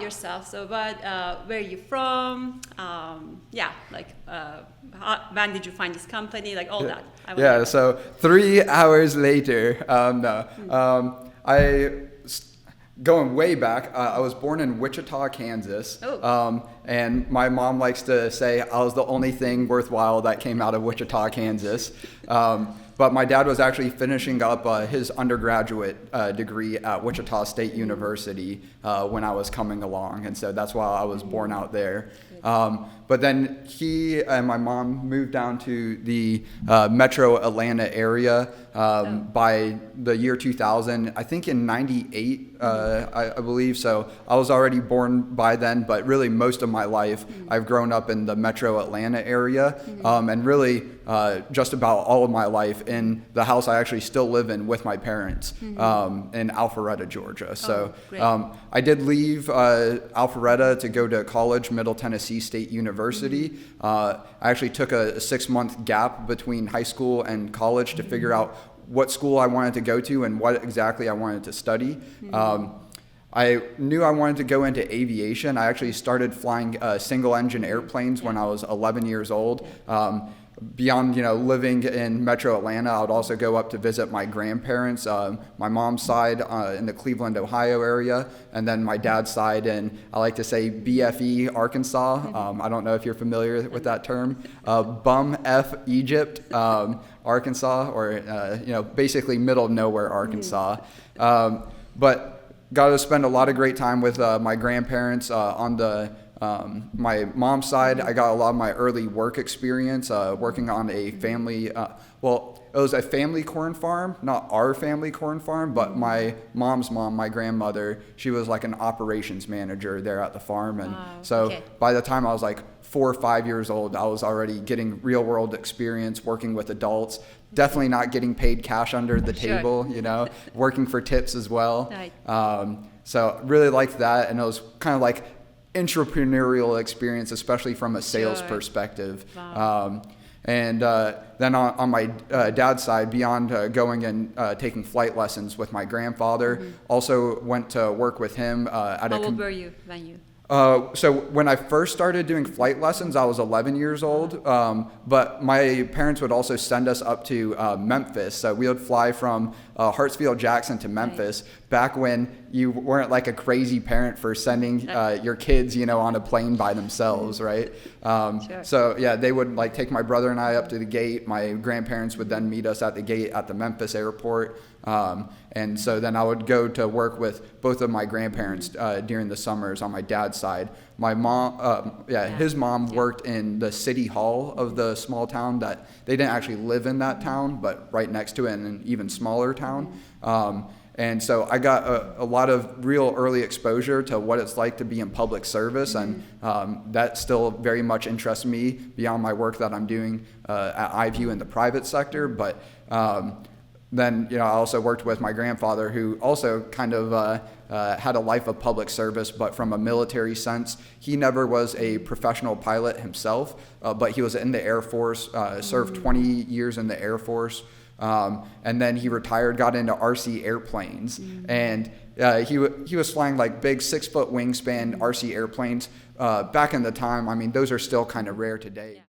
yourself. So, where are you from? When did you find this company? Like all that. Yeah. So 3 hours later, going way back, I was born in Wichita, Kansas. And my mom likes to say I was the only thing worthwhile that came out of Wichita, Kansas. But my dad was actually finishing up his undergraduate degree at Wichita State University when I was coming along. And so that's why I was born out there. But then he and my mom moved down to the metro Atlanta area by the year 2000, I think in 98, I believe. So I was already born by then, but really most of my life I've grown up in the metro Atlanta area, and really just about all of my life in the house I actually still live in with my parents in Alpharetta, Georgia. So I did leave Alpharetta to go to college, Middle Tennessee State University. I actually took a 6-month gap between high school and college to figure out what school I wanted to go to and what exactly I wanted to study. I knew I wanted to go into aviation. I actually started flying single-engine airplanes when I was 11 years old. Beyond, living in Metro Atlanta, I would also go up to visit my grandparents, my mom's side in the Cleveland, Ohio area, and then my dad's side in, I like to say, BFE, Arkansas. I don't know if you're familiar with that term. Bum F, Egypt, Arkansas, or, basically middle of nowhere, Arkansas. But got to spend a lot of great time with my grandparents on my mom's side. I got a lot of my early work experience working on a family, it was a family corn farm, not our family corn farm, but my mom's mom, my grandmother, she was like an operations manager there at the farm. And by the time I was like 4 or 5 years old, I was already getting real world experience working with adults, definitely not getting paid cash under the table, working for tips as well. So really liked that. And it was kind of like entrepreneurial experience, especially from a sales perspective. And then on my dad's side, beyond going and taking flight lessons with my grandfather, also went to work with him at How old were you when you? So when I first started doing flight lessons, I was 11 years old, but my parents would also send us up to Memphis. So we would fly from Hartsfield-Jackson to Memphis back when you weren't like a crazy parent for sending your kids, on a plane by themselves, right? So yeah, they would like take my brother and I up to the gate. My grandparents would then meet us at the gate at the Memphis airport. And so then I would go to work with both of my grandparents during the summers on my dad's side. My mom, his mom worked in the city hall of the small town that they didn't actually live in that town, but right next to it in an even smaller town. And so I got a lot of real early exposure to what it's like to be in public service, and that still very much interests me beyond my work that I'm doing at AuHu in the private sector. But then, I also worked with my grandfather, who also kind of had a life of public service, but from a military sense. He never was a professional pilot himself, but he was in the Air Force, served 20 years in the Air Force. And then he retired, got into RC airplanes, and he was flying like big 6-foot wingspan RC airplanes. Back in the time, I mean, those are still kind of rare today.